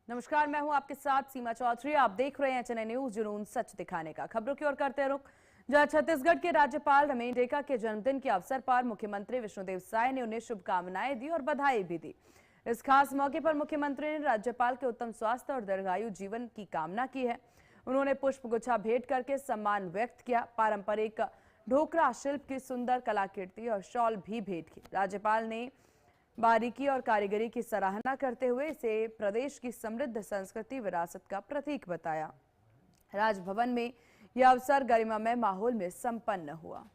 नमस्कार, मैं हूं आपके साथ सीमा चौधरी। आप देख रहे हैं चैनल न्यूज, जुनून सच दिखाने का। खबरों की ओर करते रुख, जहां छत्तीसगढ़ के राज्यपाल रमेश डेका के जन्मदिन के अवसर पर मुख्यमंत्री विष्णुदेव साय ने उन्हें शुभकामनाएं दी और बधाई भी दी। इस खास मौके पर मुख्यमंत्री ने राज्यपाल के उत्तम स्वास्थ्य और दीर्घायु जीवन की कामना की है। उन्होंने पुष्प गुच्छा भेंट करके सम्मान व्यक्त किया। पारंपरिक ढोकरा शिल्प की सुंदर कलाकृति और शॉल भी भेंट की। राज्यपाल ने बारीकी और कारीगरी की सराहना करते हुए इसे प्रदेश की समृद्ध संस्कृति विरासत का प्रतीक बताया। राजभवन में यह अवसर गरिमामय माहौल में संपन्न हुआ।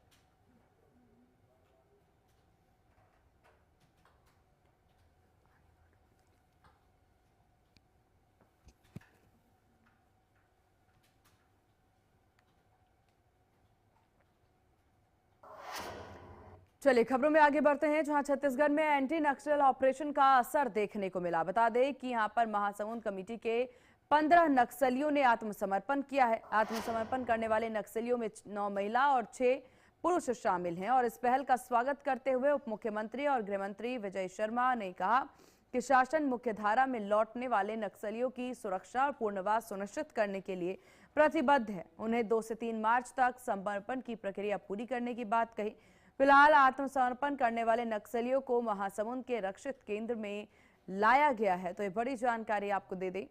चलिए खबरों में आगे बढ़ते हैं, जहां छत्तीसगढ़ में एंटी नक्सल ऑपरेशन का असर देखने को मिला। बता दें कि यहां पर महासमुंद कमेटी के 15 नक्सलियों ने आत्मसमर्पण किया है। आत्मसमर्पण करने वाले नक्सलियों में 9 महिला और 6 पुरुष शामिल हैं। और इस पहल का स्वागत करते हुए उप मुख्यमंत्री और गृह मंत्री विजय शर्मा ने कहा कि शासन मुख्यधारा में लौटने वाले नक्सलियों की सुरक्षा और पुनर्वास सुनिश्चित करने के लिए प्रतिबद्ध है। उन्हें 2 से 3 मार्च तक समर्पण की प्रक्रिया पूरी करने की बात कही। फिलहाल आत्मसमर्पण करने वाले नक्सलियों को महासमुंद के रक्षित केंद्र में लाया गया है। तो ये बड़ी जानकारी आपको दे दें,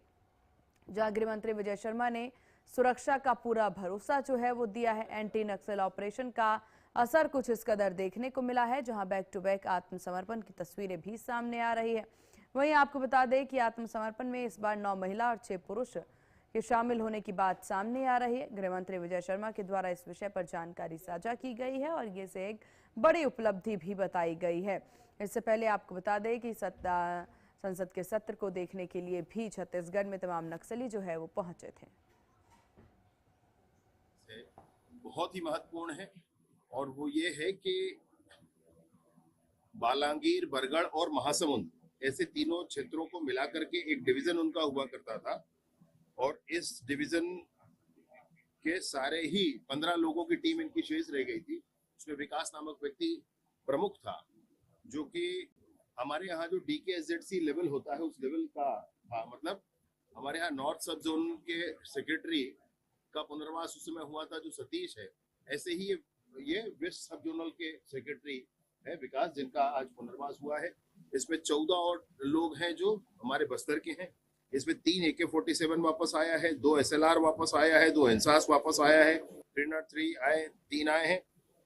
जहां गृह मंत्री विजय शर्मा ने सुरक्षा का पूरा भरोसा जो है वो दिया है। एंटी नक्सल ऑपरेशन का असर कुछ इस कदर देखने को मिला है, जहां बैक टू बैक आत्मसमर्पण की तस्वीरें भी सामने आ रही है। वहीं आपको बता दें कि आत्मसमर्पण में इस बार 9 महिला और 6 पुरुष के शामिल होने की बात सामने आ रही है। गृह मंत्री विजय शर्मा के द्वारा इस विषय पर जानकारी साझा की गई है और ये से एक बड़ी उपलब्धि भी बताई गई है। इससे पहले आपको बता दें कि संसद के सत्र को देखने के लिए भी छत्तीसगढ़ में तमाम नक्सली जो है वो पहुंचे थे। बहुत ही महत्वपूर्ण है और वो ये है कि बालांगीर, बरगढ़ और महासमुंद ऐसे तीनों क्षेत्रों को मिलाकर के एक डिवीजन उनका हुआ करता था और इस डिवीजन के सारे ही 15 लोगों की टीम इनकी शेष रह गई थी। उसमें विकास नामक व्यक्ति प्रमुख था, जो कि हमारे यहाँ जो DKSZC लेवल होता है उस लेवल का था। मतलब हमारे यहाँ नॉर्थ सब जोन के सेक्रेटरी का पुनर्वास उस समय हुआ था जो सतीश है, ऐसे ही ये वेस्ट सब जोनल के सेक्रेटरी है विकास, जिनका आज पुनर्वास हुआ है। इसमें 14 और लोग हैं जो हमारे बस्तर के हैं। इसमें 3 AK-47 वापस आया है, 2 SLR वापस आया है, 2 इंसास वापस आया है, 303 आए, 3 आए हैं,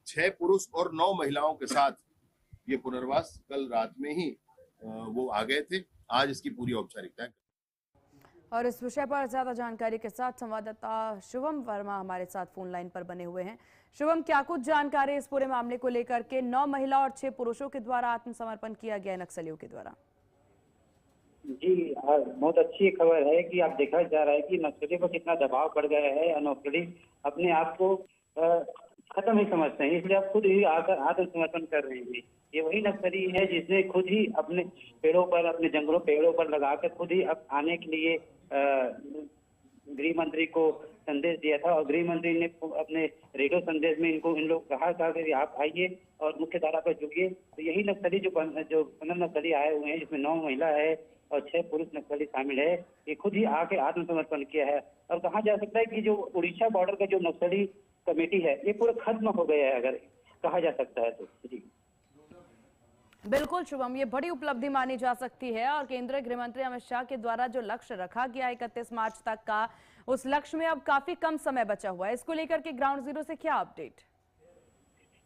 6 पुरुष और 9 महिलाओं के साथ ये पुनर्वास कल रात में ही वो आ गए थे। आज इसकी पूरी औपचारिकता। और इस विषय पर ज्यादा जानकारी के साथ संवाददाता शिवम वर्मा हमारे साथ फोन लाइन पर बने हुए हैं। शिवम, क्या कुछ जानकारी इस पूरे मामले को लेकर के? 9 महिला और 6 पुरुषों के द्वारा आत्मसमर्पण किया गया नक्सलियों के द्वारा। जी बहुत अच्छी खबर है कि आप देखा जा रहा है कि नक्सलियों पर कितना दबाव पड़ गया है और नक्सली अपने आप को खत्म ही समझते हैं, इसलिए आप खुद ही आकर आत्मसमर्पण कर रहे हैं। ये वही नक्सली है जिसने खुद ही अपने पेड़ों पर, अपने जंगलों पेड़ों पर लगाकर खुद ही अब आने के लिए गृह मंत्री को संदेश दिया था और गृह मंत्री ने अपने रेडियो संदेश में इन लोग कहा था कि आप आइए और मुख्य धारा पर जुड़िए। तो यही नक्सली जो 15 नक्सली आए हुए हैं, जिसमें 9 महिला है और 6 पुरुष नक्सली शामिल है, ये खुद ही आके आत्मसमर्पण किया है। और कहा जा सकता है कि जो उड़ीसा बॉर्डर का जो नक्सली कमेटी है ये पूरा खत्म हो गया है, अगर कहा जा सकता है तो। जी बिल्कुल शुभम, ये बड़ी उपलब्धि मानी जा सकती है और केंद्रीय गृह मंत्री अमित शाह के द्वारा जो लक्ष्य रखा गया 31 मार्च तक का, उस लक्ष्य में अब काफी कम समय बचा हुआ है। इसको लेकर के ग्राउंड जीरो से क्या अपडेट?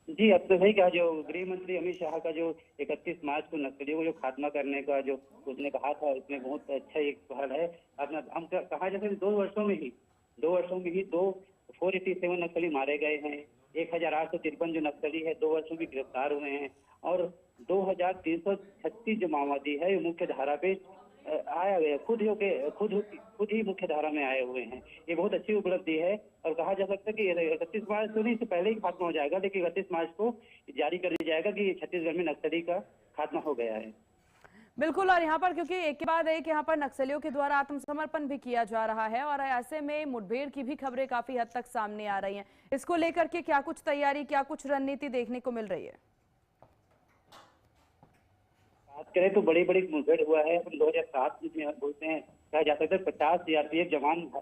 जी, अब तो सही कहा, जो गृह मंत्री अमित शाह का जो 31 मार्च को नक्सलियों को जो खात्मा करने का जो उसने कहा था, इसमें बहुत अच्छा एक पहल है। अपना हम कहा जाता है 2 वर्षों में ही 487 नक्सली मारे गए हैं, 1853 जो नक्सली है 2 वर्षों में गिरफ्तार हुए हैं और 2336 जो माओवादी है मुख्य धारा पे आया गया, खुद ही मुख्य धारा में आए हुए हैं। ये बहुत अच्छी उपलब्धि है और कहा जा सकता है कि 31 मार्च तो नहीं, इससे पहले ही खात्मा हो जाएगा, लेकिन 31 मार्च को जारी कर दिया जाएगा कि छत्तीसगढ़ में नक्सली का खात्मा हो गया है। बिल्कुल, और यहाँ पर क्योंकि एक के बाद एक यहाँ पर नक्सलियों के द्वारा आत्मसमर्पण भी किया जा रहा है और ऐसे में मुठभेड़ की भी खबरें काफी हद तक सामने आ रही हैं। इसको लेकर के क्या कुछ तैयारी, क्या कुछ रणनीति देखने को मिल रही है? बात करें तो बड़ी बड़ी मुठभेड़ हुआ है। 2007 में बोलते हैं कहा जाता था 50 सीआरपीएफ जवान को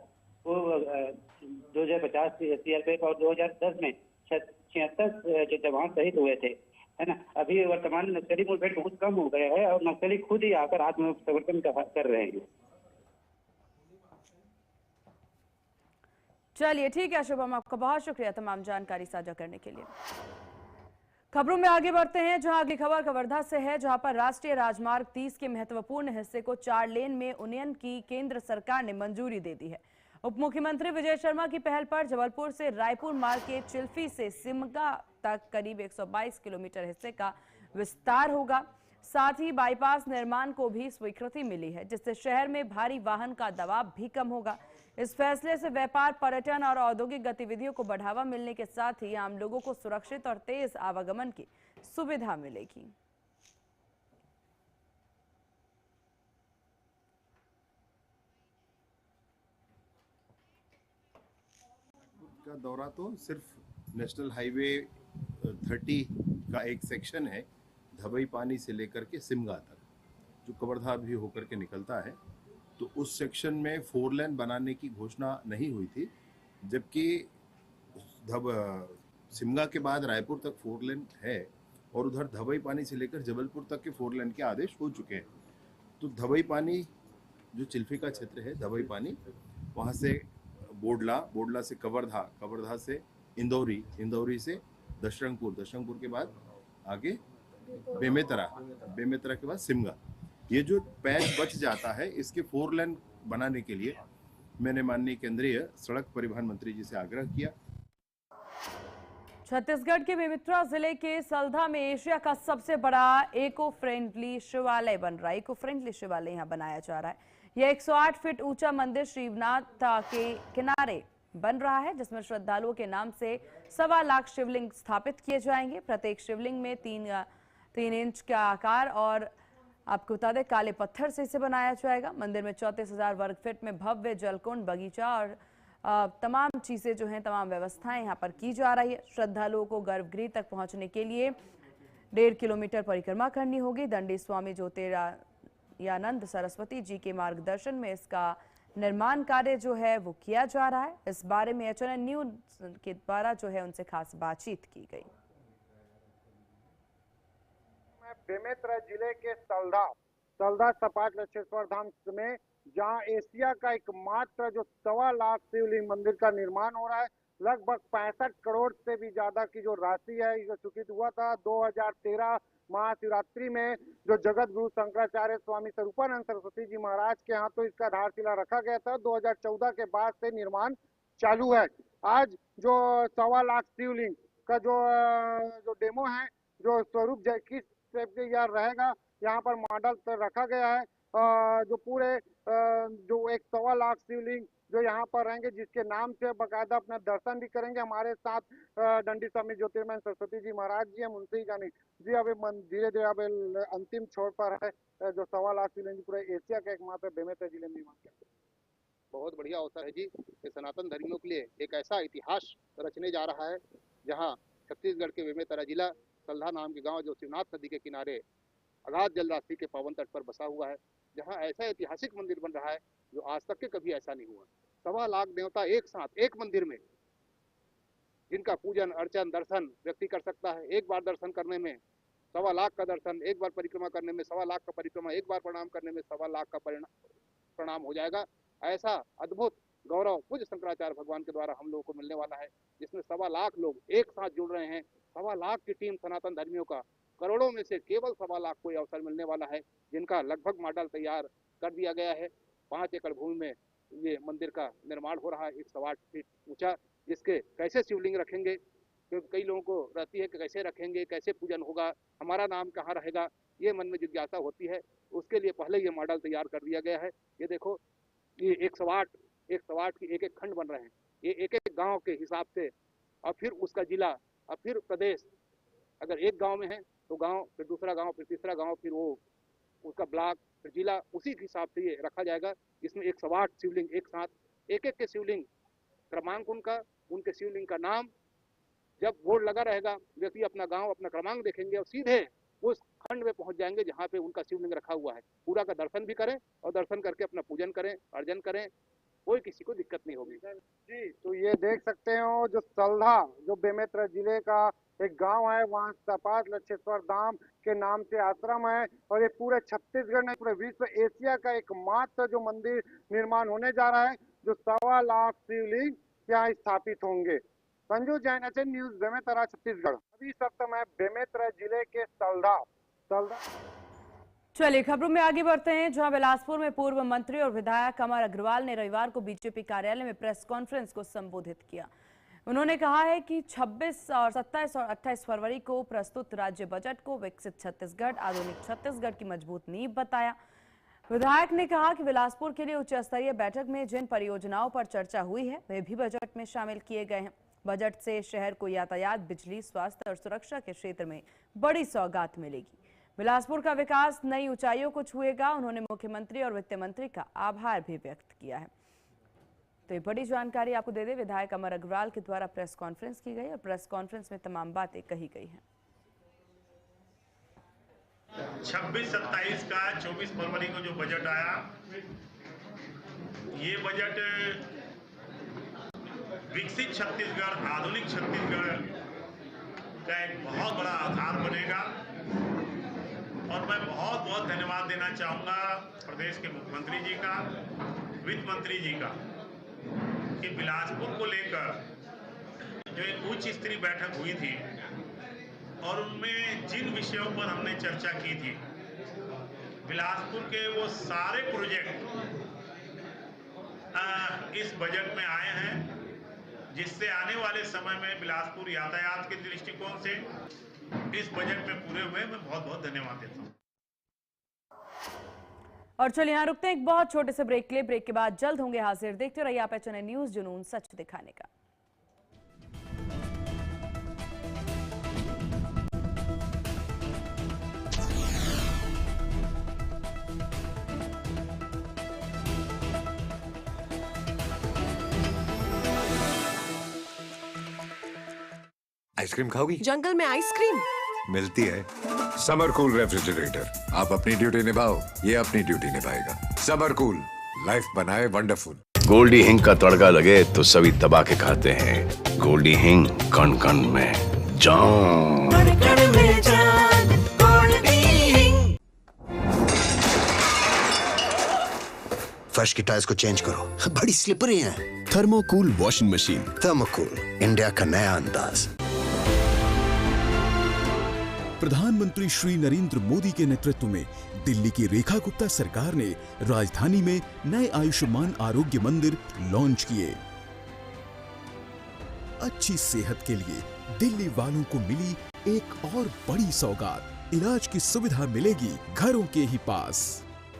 2050 सीआरपीएफ और 2010 में 76 जो जवान शहीद हुए थे, है ना। अभी वर्तमान नक्सली मुठभेड़ बहुत कम हो गया है और नक्सली खुद ही आकर आत्मसमर्पण कर रहे हैं। चलिए ठीक है शुभम, आपका बहुत शुक्रिया तमाम जानकारी साझा करने के लिए। खबरों में आगे बढ़ते हैं, जहां अगली खबर कवर्धा से है, जहां पर राष्ट्रीय राजमार्ग 30 के महत्वपूर्ण हिस्से को 4 लेन में उन्नयन की केंद्र सरकार ने मंजूरी दे दी है। उप मुख्यमंत्री विजय शर्मा की पहल पर जबलपुर से रायपुर मार्ग के चिल्फी से सिमगा तक करीब 122 किलोमीटर हिस्से का विस्तार होगा। साथ ही बाईपास निर्माण को भी स्वीकृति मिली है, जिससे शहर में भारी वाहन का दबाव भी कम होगा। इस फैसले से व्यापार, पर्यटन और औद्योगिक गतिविधियों को बढ़ावा मिलने के साथ ही आम लोगों को सुरक्षित और तेज आवागमन की सुविधा मिलेगी। का दौरा तो सिर्फ नेशनल हाईवे 30 का एक सेक्शन है, धबई पानी से लेकर के सिमगा तक, जो कवर्धा भी होकर के निकलता है। तो उस सेक्शन में 4 लेन बनाने की घोषणा नहीं हुई थी, जबकि सिमगा के बाद रायपुर तक 4 लेन है और उधर धबई पानी से लेकर जबलपुर तक के 4 लेन के आदेश हो चुके हैं। तो धबई पानी जो चिल्फी का क्षेत्र है, धबई पानी वहाँ से बोडला से कवर्धा से इंदौरी से दशरंगपुर के बाद आगे बेमेतरा के बाद सिमगा। ये जो पैच बच जाता है, इसके 4 लेन बनाने के लिए मैंने माननीय केंद्रीय सड़क परिवहन मंत्री जी से आग्रह किया। छत्तीसगढ़ के बेमेतरा जिले के सलधा में एशिया का सबसे बड़ा इको फ्रेंडली शिवालय बन रहा है। इको फ्रेंडली शिवालय यहाँ बनाया जा रहा है। यह 108 फीट ऊंचा मंदिर श्रीनाथ के किनारे बन रहा है, जिसमें श्रद्धालुओं के नाम से 1.25 लाख शिवलिंग स्थापित किए जाएंगे। प्रत्येक शिवलिंग में 3 इंच का आकार और आपको बता दें काले पत्थर से इसे बनाया जाएगा। मंदिर में 34,000 वर्ग फीट में भव्य जलकुंड, बगीचा और तमाम चीजें जो हैं, तमाम व्यवस्थाएं यहाँ पर की जा रही है। श्रद्धालुओं को गर्भगृह तक पहुंचने के लिए 1.5 किलोमीटर परिक्रमा करनी होगी। दंडी स्वामी ज्योतिरानंद सरस्वती जी के मार्गदर्शन में इसका निर्माण कार्य जो है वो किया जा रहा है। इस बारे में HNN न्यूज के द्वारा जो है उनसे खास बातचीत की गई। बेमेतरा जिले के सलधा सपाट लक्षेश्वर धाम में, जहां एशिया का एकमात्र जो 1.25 लाख शिवलिंग मंदिर का निर्माण हो रहा है, लगभग 65 करोड़ से भी ज्यादा की जो राशि है, ये सूचित हुआ था 2013 महाशिवरात्रि में, जो जगत गुरु शंकराचार्य स्वामी स्वरूपानंद सरस्वती जी महाराज के यहाँ तो इसका आधारशिला रखा गया था। 2014 के बाद से निर्माण चालू है। आज जो 1.25 लाख शिवलिंग का जो डेमो है, जो स्वरूप किस टाइप के यह रहेगा, यहाँ पर मॉडल रखा गया है। जो पूरे जो 1.25 लाख शिवलिंग जो यहाँ पर रहेंगे, जिसके नाम से बाकायदा अपना दर्शन भी करेंगे। हमारे साथ दंडी स्वामी ज्योतिरानंद सरस्वती जी महाराज जी हम उनसे ही जाने जी। अब धीरे धीरे अब अंतिम छोर पर है जो 1.25 लाख शिवलिंग पूरे एशिया का एकमात्र बेमेतरा जिले में निर्माण किया। बहुत बढ़िया अवसर है जी। ये सनातन धर्मियों के लिए एक ऐसा इतिहास रचने जा रहा है, जहाँ छत्तीसगढ़ के बेमेतरा जिला सलधा नाम के गांव जो शिवनाथ नदी के किनारे अगाध जलराशि के पावन तट पर बसा हुआ है, जहां ऐसा ऐतिहासिक मंदिर बन रहा है जो आज तक के कभी ऐसा नहीं हुआ। 1.25 लाख देवता एक साथ एक मंदिर में, जिनका पूजन अर्चन दर्शन व्यक्ति कर सकता है। एक बार दर्शन करने में 1.25 लाख का दर्शन, एक बार परिक्रमा करने में 1.25 लाख का परिक्रमा, एक बार प्रणाम करने में 1.25 लाख का प्रणाम हो जाएगा। ऐसा अद्भुत गौरव पूज्य शंकराचार्य भगवान के द्वारा हम लोगों को मिलने वाला है, जिसमें 1.25 लाख लोग एक साथ जुड़ रहे हैं। 1.25 लाख की टीम सनातन धर्मियों का, करोड़ों में से केवल 1.25 लाख को अवसर मिलने वाला है, जिनका लगभग मॉडल तैयार कर दिया गया है। 5 एकड़ भूमि में ये मंदिर का निर्माण हो रहा है, 108 फीट ऊंचा, जिसके कैसे शिवलिंग रखेंगे, क्योंकि कई लोगों को रहती है कि कैसे रखेंगे, कैसे पूजन होगा, हमारा नाम कहाँ रहेगा, ये मन में जिज्ञासा होती है। उसके लिए पहले ये मॉडल तैयार कर दिया गया है। ये देखो, ये 108 की एक खंड बन रहे हैं, ये एक गाँव के हिसाब से, और फिर उसका जिला, और फिर प्रदेश। अगर एक गांव में है तो गांव, फिर दूसरा गांव, फिर तीसरा गांव, फिर वो उसका ब्लॉक, फिर जिला, उसी के हिसाब से ये रखा जाएगा। इसमें 108 शिवलिंग एक साथ, एक के शिवलिंग क्रमांक उनके शिवलिंग का नाम, जब बोर्ड लगा रहेगा, व्यक्ति अपना गांव अपना क्रमांक देखेंगे और सीधे उस खंड में पहुंच जाएंगे जहां पे उनका शिवलिंग रखा हुआ है। पूरा का दर्शन भी करें और दर्शन करके अपना पूजन करें, अर्जन करें, कोई किसी को दिक्कत नहीं होगी। जी, तो ये देख सकते हो जो सल्धा जो बेमेतरा जिले का एक गांव है, वहाँ सपाट लक्षेश्वर धाम के नाम से आश्रम है और ये पूरे छत्तीसगढ़ में, पूरे विश्व एशिया का एकमात्र जो मंदिर निर्माण होने जा रहा है, जो 1.25 लाख शिवलिंग यहाँ स्थापित होंगे। Sanju Jain, HN news, Bemetara, Chhattisgarh. अभी इस वक्त मैं बेमेतरा जिले के सल्धा। चलिए खबरों में आगे बढ़ते हैं, जहां बिलासपुर में पूर्व मंत्री और विधायक अमर अग्रवाल ने रविवार को बीजेपी कार्यालय में प्रेस कॉन्फ्रेंस को संबोधित किया। उन्होंने कहा है कि 26 और 27 और 28 फरवरी को प्रस्तुत राज्य बजट को विकसित छत्तीसगढ़, आधुनिक छत्तीसगढ़ की मजबूत नींव बताया। विधायक ने कहा कि बिलासपुर के लिए उच्च स्तरीय बैठक में जिन परियोजनाओं पर चर्चा हुई है वे भी बजट में शामिल किए गए हैं। बजट से शहर को यातायात, बिजली, स्वास्थ्य और सुरक्षा के क्षेत्र में बड़ी सौगात मिलेगी। बिलासपुर का विकास नई ऊंचाइयों को छुएगा। उन्होंने मुख्यमंत्री और वित्त मंत्री का आभार भी व्यक्त किया है। तो ये बड़ी जानकारी आपको दे दें, विधायक अमर अग्रवाल के द्वारा प्रेस कॉन्फ्रेंस की गई और प्रेस कॉन्फ्रेंस में तमाम बातें कही गई हैं। 26-27 का 24 फरवरी को जो बजट आया, ये बजट विकसित छत्तीसगढ़, आधुनिक छत्तीसगढ़ का एक बहुत बड़ा आधार बनेगा। और मैं बहुत बहुत धन्यवाद देना चाहूँगा प्रदेश के मुख्यमंत्री जी का, वित्त मंत्री जी का, कि बिलासपुर को लेकर जो एक उच्च स्तरीय बैठक हुई थी और उनमें जिन विषयों पर हमने चर्चा की थी, बिलासपुर के वो सारे प्रोजेक्ट इस बजट में आए हैं, जिससे आने वाले समय में बिलासपुर यातायात के दृष्टिकोण से इस बजट में पूरे हुए। मैं बहुत बहुत धन्यवाद देता हूँ। और चलिए यहाँ रुकते हैं एक बहुत छोटे से ब्रेक के लिए। ब्रेक के बाद जल्द होंगे हाजिर। देखते रहिए आप एचएन न्यूज, जुनून सच दिखाने का। आइसक्रीम खाओगी? जंगल में आइसक्रीम मिलती है। Summer cool refrigerator. आप अपनी ड्यूटी निभाओ, ये अपनी ड्यूटी निभाएगा। समर कूल, लाइफ बनाए वंडरफुल। गोल्डी हिंग का तड़का लगे तो सभी दबा के खाते हैं। गोल्डी हिंग, कण कण में जान। फर्श की टाइल्स को चेंज करो, बड़ी स्लिपरी हैं। थर्मोकूल वॉशिंग मशीन। थर्मोकूल, इंडिया का नया अंदाज। प्रधानमंत्री श्री नरेंद्र मोदी के नेतृत्व में दिल्ली की रेखा गुप्ता सरकार ने राजधानी में नए आयुष्मान आरोग्य मंदिर लॉन्च किए। अच्छी सेहत के लिए दिल्ली वालों को मिली एक और बड़ी सौगात। इलाज की सुविधा मिलेगी घरों के ही पास।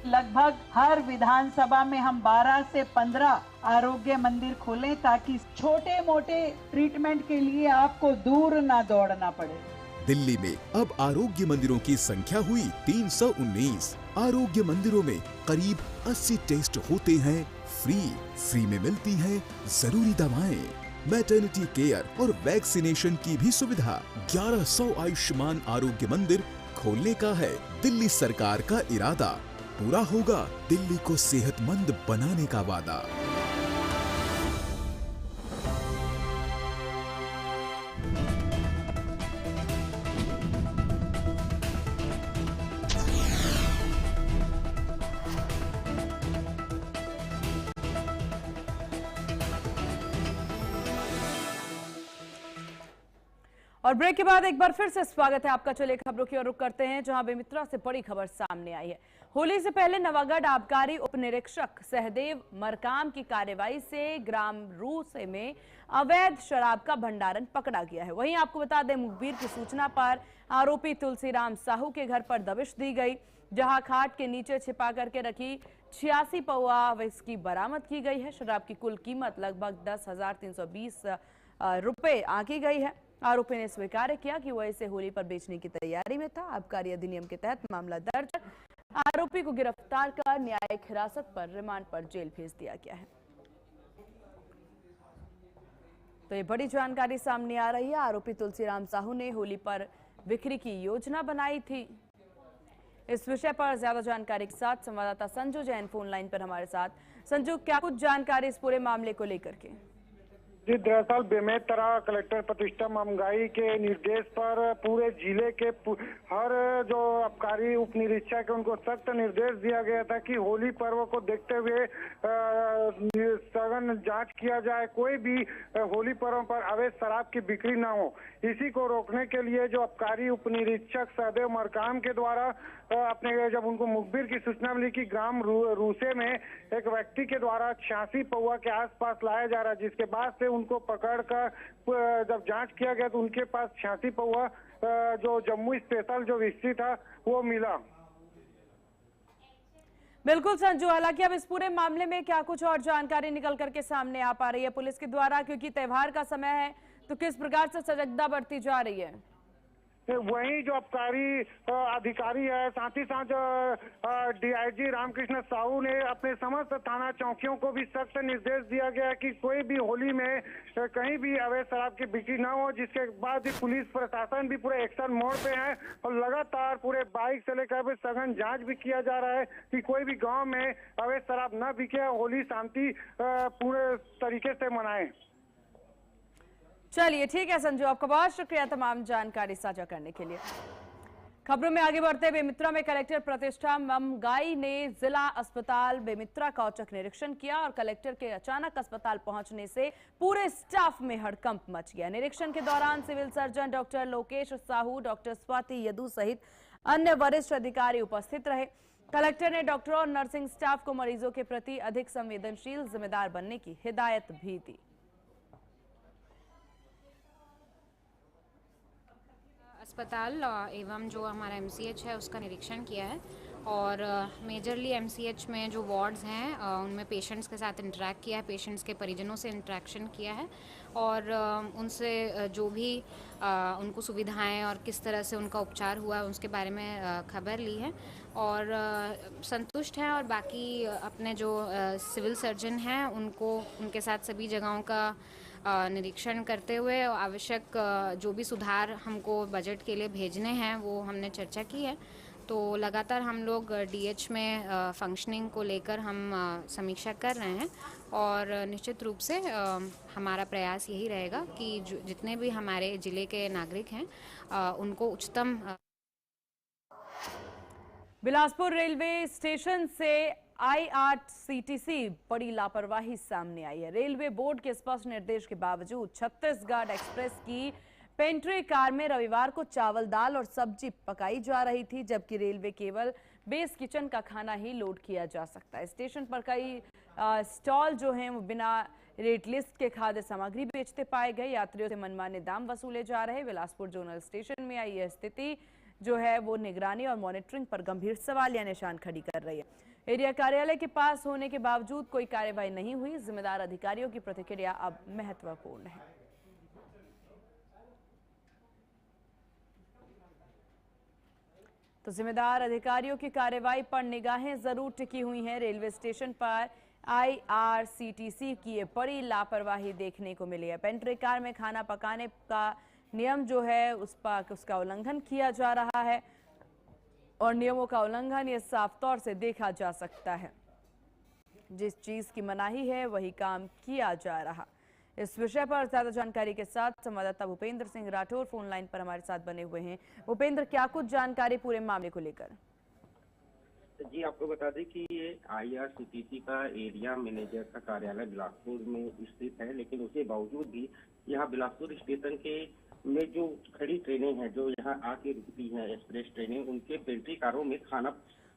लगभग हर विधानसभा में हम 12 से 15 आरोग्य मंदिर खोलें ताकि छोटे मोटे ट्रीटमेंट के लिए आपको दूर ना दौड़ना पड़े। दिल्ली में अब आरोग्य मंदिरों की संख्या हुई 319। आरोग्य मंदिरों में करीब 80 टेस्ट होते हैं फ्री में मिलती हैं जरूरी दवाएं, मैटरनिटी केयर और वैक्सीनेशन की भी सुविधा। 1100 आयुष्मान आरोग्य मंदिर खोलने का है दिल्ली सरकार का इरादा। पूरा होगा दिल्ली को सेहतमंद बनाने का वादा। और ब्रेक के बाद एक बार फिर से स्वागत है आपका। चलिए खबरों की ओर रुख करते हैं, जहां बेमित्रा से बड़ी खबर सामने आई है। होली से पहले नवागढ़ आबकारी उप निरीक्षक सहदेव मरकाम की कार्रवाई से ग्राम रूसे में अवैध शराब का भंडारण पकड़ा गया है। वहीं आपको बता दें, मुखबिर की सूचना पर आरोपी तुलसीराम साहू के घर पर दबिश दी गई, जहां खाट के नीचे छिपा करके रखी 86 पौआ विस्की बरामद की गई है। शराब की कुल कीमत लगभग 10,320 रुपए आंकी गई है। आरोपी ने स्वीकार किया कि वह इसे होली पर बेचने की तैयारी में था। आबकारी अधिनियम के तहत मामला दर्ज कर आरोपी को गिरफ्तार कर न्यायिक हिरासत पर रिमांड पर जेल भेज दिया गया है। तो ये बड़ी जानकारी सामने आ रही है। आरोपी तुलसीराम साहू ने होली पर बिक्री की योजना बनाई थी। इस विषय पर ज्यादा जानकारी के साथ संवाददाता संजू जैन फोन लाइन पर हमारे साथ। संजू, क्या कुछ जानकारी इस पूरे मामले को लेकर के? जी, दरअसल बेमेतरा कलेक्टर प्रतिष्ठा महंगाई के निर्देश पर पूरे जिले के हर जो आबकारी उप निरीक्षक है उनको सख्त निर्देश दिया गया था कि होली पर्व को देखते हुए सघन जांच किया जाए, कोई भी होली पर्व पर अवैध शराब की बिक्री ना हो। इसी को रोकने के लिए जो आबकारी उप निरीक्षक सहदेव मरकाम के द्वारा अपने जब उनको मुखबिर की सूचना मिली कि ग्राम रूसे में एक व्यक्ति के द्वारा 86 पौवा के आसपास लाया जा रहा है, जिसके बाद से उनको पकड़कर जब जांच किया गया तो उनके पास 86 पौवा जो जम्मू स्पेशल जो विस्की था वो मिला। बिल्कुल संजू, हालांकि अब इस पूरे मामले में क्या कुछ और जानकारी निकल करके सामने आ पा रही है पुलिस के द्वारा, क्योंकि त्योहार का समय है तो किस प्रकार से सजगता बरती जा रही है? वही जो आबकारी अधिकारी है, साथ ही साथ डीआईजी रामकृष्ण साहू ने अपने समस्त थाना चौकियों को भी सख्त निर्देश दिया गया कि कोई भी होली में कहीं भी अवैध शराब की बिक्री ना हो, जिसके बाद ही पुलिस प्रशासन भी पूरे एक्शन मोड पे है और लगातार पूरे बाइक से लेकर सघन जांच भी किया जा रहा है कि कोई भी गांव में अवैध शराब न बिके, होली शांति पूरे तरीके से मनाए। चलिए ठीक है संजू, आपका बहुत शुक्रिया तमाम जानकारी साझा करने के लिए। खबरों में आगे बढ़ते बेमित्रा में कलेक्टर प्रतिष्ठा महंगाई ने जिला अस्पताल बेमित्रा का औचक निरीक्षण किया और कलेक्टर के अचानक अस्पताल पहुंचने से पूरे स्टाफ में हड़कंप मच गया। निरीक्षण के दौरान civil surgeon doctor Lokesh Sahu, doctor Swati Yadu सहित अन्य वरिष्ठ अधिकारी उपस्थित रहे। कलेक्टर ने डॉक्टरों और नर्सिंग स्टाफ को मरीजों के प्रति अधिक संवेदनशील, जिम्मेदार बनने की हिदायत भी दी। अस्पताल एवं जो हमारा एमसीएच है उसका निरीक्षण किया है और मेजरली एमसीएच में जो वार्ड्स हैं उनमें पेशेंट्स के साथ इंटरेक्ट किया है, पेशेंट्स के परिजनों से इंटरेक्शन किया है और उनसे जो भी उनको सुविधाएं और किस तरह से उनका उपचार हुआ है उसके बारे में खबर ली है और संतुष्ट हैं। और बाकी अपने जो सिविल सर्जन हैं उनको उनके साथ सभी जगहों का निरीक्षण करते हुए आवश्यक जो भी सुधार हमको बजट के लिए भेजने हैं वो हमने चर्चा की है। तो लगातार हम लोग डीएच में फंक्शनिंग को लेकर हम समीक्षा कर रहे हैं और निश्चित रूप से हमारा प्रयास यही रहेगा कि जितने भी हमारे ज़िले के नागरिक हैं उनको उच्चतम। बिलासपुर रेलवे स्टेशन से IRCTC बड़ी लापरवाही सामने आई है। रेलवे बोर्ड के स्पष्ट निर्देश के बावजूद छत्तीसगढ़ एक्सप्रेस की पेंट्री कार में रविवार को चावल, दाल और सब्जी पकाई जा रही थी, जबकि रेलवे केवल बेस किचन का खाना ही लोड किया जा सकता है। स्टेशन पर कई स्टॉल जो हैं वो बिना रेट लिस्ट के खाद्य सामग्री बेचते पाए गए। यात्रियों से मनमाने दाम वसूले जा रहे। बिलासपुर जोनल स्टेशन में आई यह स्थिति जो है वो निगरानी और मॉनिटरिंग पर गंभीर सवालिया निशान खड़ी कर रही है। एरिया कार्यालय के पास होने के बावजूद कोई कार्रवाई नहीं हुई। जिम्मेदार अधिकारियों की प्रतिक्रिया अब महत्वपूर्ण है। तो जिम्मेदार अधिकारियों की कार्रवाई पर निगाहें जरूर टिकी हुई हैं। रेलवे स्टेशन पर IRCTC की ये बड़ी लापरवाही देखने को मिली है। पेंट्री कार में खाना पकाने का नियम जो है उसका उल्लंघन किया जा रहा है और नियमों का उल्लंघन ये साफ तौर से देखा जा सकता है। जिस चीज की मनाही है वही काम किया जा रहा। इस विषय पर ज्यादा जानकारी के साथ संवाददाता भूपेंद्र सिंह राठौर फोन लाइन पर हमारे साथ बने हुए हैं। भूपेंद्र, क्या कुछ जानकारी पूरे मामले को लेकर? जी, आपको बता दें कि ये IRCTC का एरिया मैनेजर का कार्यालय बिलासपुर में स्थित है, लेकिन उसके बावजूद भी यहाँ बिलासपुर स्टेशन के में जो खड़ी ट्रेनें हैं जो यहाँ आके रुकती हैं एक्सप्रेस ट्रेनें, उनके पेंट्री कारों में खाना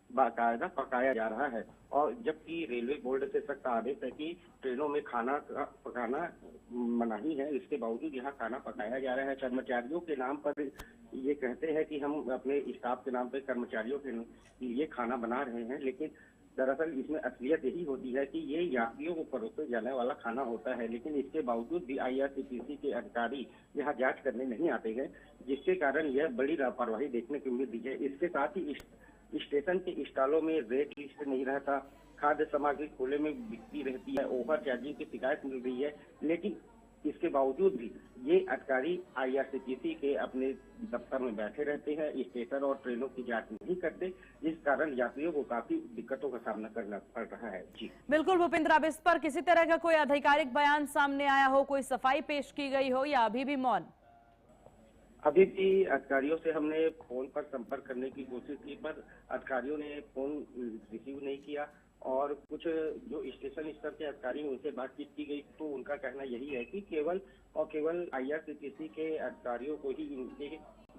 बाकायदा पकाया जा रहा है। और जबकि रेलवे बोर्ड से सख्त आदेश है कि ट्रेनों में खाना पकाना मनाही है, इसके बावजूद यहाँ खाना पकाया जा रहा है। कर्मचारियों के नाम पर ये कहते हैं कि हम अपने स्टाफ के नाम पर कर्मचारियों के लिए खाना बना रहे हैं, लेकिन दरअसल इसमें असलियत यही होती है कि ये यात्रियों को परोसे जाने वाला खाना होता है। लेकिन इसके बावजूद भी IRCTC के अधिकारी यहाँ जांच करने नहीं आते हैं, जिसके कारण यह बड़ी लापरवाही देखने को मिल रही है। इसके साथ ही स्टेशन के स्टॉलों में रेट लिस्ट नहीं रहता, खाद्य सामग्री खुले में बिकती रहती है, ओवर चार्जिंग की शिकायत मिल रही है। लेकिन इसके बावजूद भी ये अधिकारी IRCTC के अपने दफ्तर में बैठे रहते हैं, स्टेशन और ट्रेनों की जांच नहीं करते, जिस कारण यात्रियों को काफी दिक्कतों का सामना करना पड़ रहा है। जी बिल्कुल भूपेंद्र, अब इस पर किसी तरह का कोई आधिकारिक बयान सामने आया हो, कोई सफाई पेश की गई हो, या अभी भी मौन? अभी भी अधिकारियों से हमने फोन पर संपर्क करने की कोशिश की, पर अधिकारियों ने फोन रिसीव नहीं किया। और कुछ जो स्टेशन स्तर के अधिकारी हैं उनसे बातचीत की गई तो उनका कहना यही है कि केवल और केवल IRCTC के अधिकारियों को ही इनके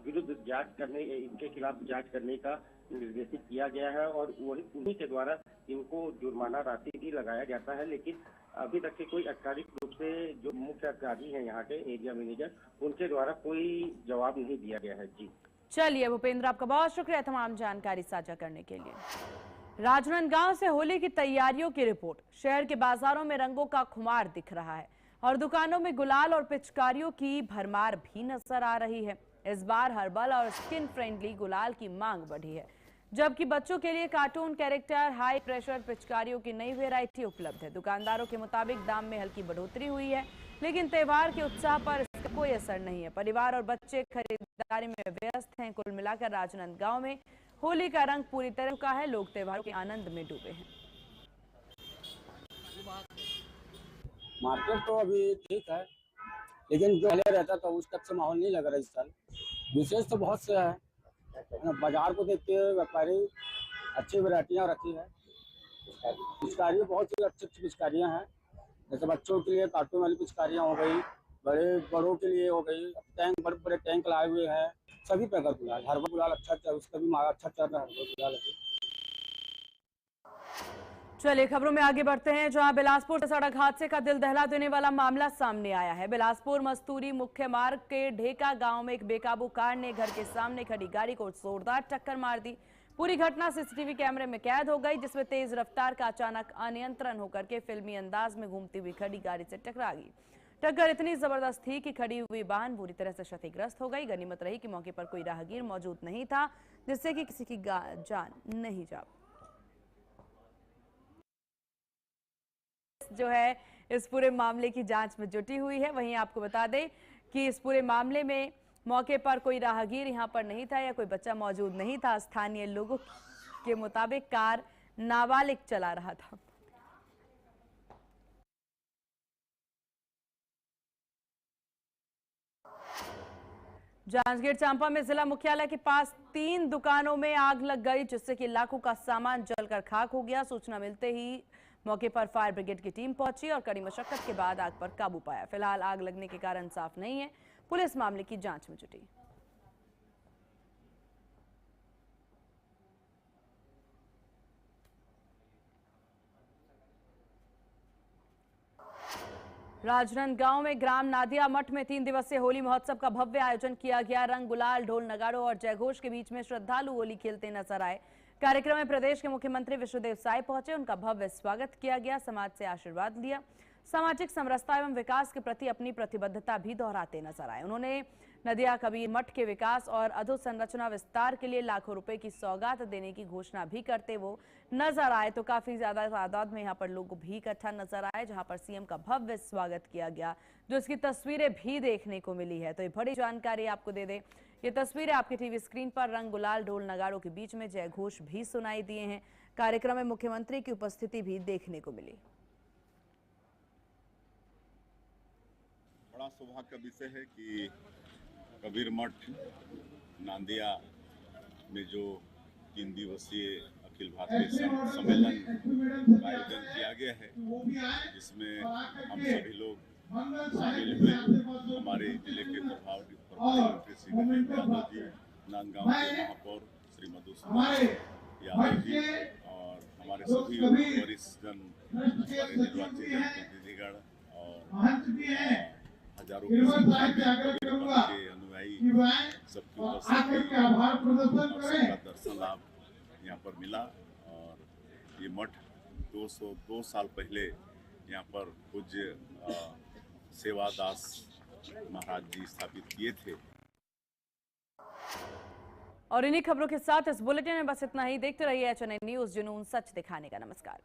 विरुद्ध जांच करने, इनके खिलाफ जांच करने का निर्देशित किया गया है और उन्हीं के द्वारा इनको जुर्माना राशि भी लगाया जाता है। लेकिन अभी तक के कोई आधिकारिक रूप से जो मुख्य अधिकारी हैं यहाँ के एरिया मैनेजर, उनके द्वारा कोई जवाब नहीं दिया गया है। जी चलिए भूपेंद्र, आपका बहुत शुक्रिया तमाम जानकारी साझा करने के लिए। राजनांदगांव से होली की तैयारियों की रिपोर्ट। शहर के बाजारों में रंगों का खुमार दिख रहा है और दुकानों में गुलाल और पिचकारियों की भरमार भी नजर आ रही है। इस बार हर्बल और स्किन फ्रेंडली गुलाल की मांग बढ़ी है, जबकि बच्चों के लिए कार्टून कैरेक्टर, हाई प्रेशर पिचकारियों की नई वैरायटी उपलब्ध है। दुकानदारों के मुताबिक दाम में हल्की बढ़ोतरी हुई है, लेकिन त्योहार के उत्साह पर इसका कोई असर नहीं है। परिवार और बच्चे खरीदारी में व्यस्त हैं। कुल मिलाकर राजनांदगांव में होली का रंग पूरी तरह का है। लोग त्योहारों के आनंद में डूबे हैं। मार्केट तो अभी ठीक है, लेकिन जो पहले रहता था उस तक से माहौल नहीं लग रहा इस साल। विशेष तो बहुत से है, बाजार को देख के व्यापारी अच्छी वैरायटियाँ रखी है। पिचकारी बहुत ही अच्छी अच्छी पिचकारियाँ हैं, जैसे बच्चों के लिए कार्टून वाली पिचकारियाँ हो गई, बड़ों के लिए हो गई, टैंक बड़े बड़े टैंक लाए हुए हैं, सभी प्रकार गुलाल। हर्बल गुलाल अच्छा चल, उसका भी अच्छा चल रहा है हर्बल गुलाल अभी। चलिए खबरों में आगे बढ़ते हैं, जहां बिलासपुर से सड़क हादसे का दिल दहला देने वाला मामला सामने आया है। बिलासपुर मस्तूरी मुख्य मार्ग के ढेका गांव में एक बेकाबू कार ने घर के सामने खड़ी गाड़ी को जोरदार टक्कर मार दी। पूरी घटना सीसीटीवी कैमरे में कैद हो गई, जिसमें तेज रफ्तार का अचानक अनियंत्रण होकर के फिल्मी अंदाज में घूमती हुई खड़ी गाड़ी से टकरा गई। टक्कर इतनी जबरदस्त थी कि खड़ी हुई वाहन बुरी तरह से क्षतिग्रस्त हो गई। गनीमत रही कि मौके पर कोई राहगीर मौजूद नहीं था, जिससे कि किसी की जान नहीं जा। जो है इस पूरे मामले की जांच में जुटी हुई है। वहीं आपको बता दें कि इस पूरे मामले में मौके पर कोई राहगीर यहां पर नहीं था या कोई बच्चा मौजूद नहीं था। स्थानीय लोगों के मुताबिक कार नाबालिग चला रहा था। जांजगीर चांपा में जिला मुख्यालय के पास 3 दुकानों में आग लग गई, जिससे कि लाखों का सामान जलकर खाक हो गया। सूचना मिलते ही मौके पर फायर ब्रिगेड की टीम पहुंची और कड़ी मशक्कत के बाद आग पर काबू पाया। फिलहाल आग लगने के कारण साफ नहीं है। पुलिस मामले की जांच में जुटी। राजनांदगांव में ग्राम नादिया मठ में 3 दिवसीय होली महोत्सव का भव्य आयोजन किया गया। रंग गुलाल, ढोल नगाड़ों और जयघोष के बीच में श्रद्धालु होली खेलते नजर आए। कार्यक्रम में प्रदेश के मुख्यमंत्री विष्णुदेव साय पहुंचे, उनका भव्य स्वागत किया गया, समाज से आशीर्वाद लिया। सामाजिक समरसता एवं विकास के प्रति अपनी प्रतिबद्धता भी दोहराते नजर आए। उन्होंने नदिया कबीर मठ के विकास और अधोसंरचना विस्तार के लिए लाखों रुपए की सौगात देने की घोषणा भी करते वो नजर आए। तो काफी ज्यादा तादाद में यहाँ पर लोग भी इकट्ठा नजर आए, जहां पर सीएम का भव्य स्वागत किया गया, जो इसकी तस्वीरें भी देखने को मिली है। तो ये बड़ी जानकारी आपको दे दें, ये तस्वीरें आपकी टीवी स्क्रीन पर रंग गुलाल, ढोल नगाड़ों के बीच में जय घोष भी सुनाई दिए हैं। कार्यक्रम में मुख्यमंत्री की उपस्थिति भी देखने को मिली। बड़ा सौभाग्य का विषय है कि कबीर मठ नांदिया में जो 3 दिवसीय अखिल भारतीय सम्मेलन का आयोजन किया गया है, जिसमें हम सभी लोग शामिल हुए। हमारे जिले के प्रभारी मंत्री श्री गजेंद्र यादव जी, नांदगांव के महापौर श्री मधुसूदन यादव जी और हमारे सभी वरिष्ठ जन, हमारे निर्वाचित जनप्रतिनिधिगण और हजारों के अनुयायी सबकी उपस्थिति और सबका दर्शन लाभ यहाँ पर मिला। और ये मठ 202 साल पहले यहाँ पर पूज्य सेवादास महाराज जी स्थापित किए थे। और इन्हीं खबरों के साथ इस बुलेटिन में बस इतना ही। देखते रहिए HNI न्यूज़, जुनून सच दिखाने का। नमस्कार।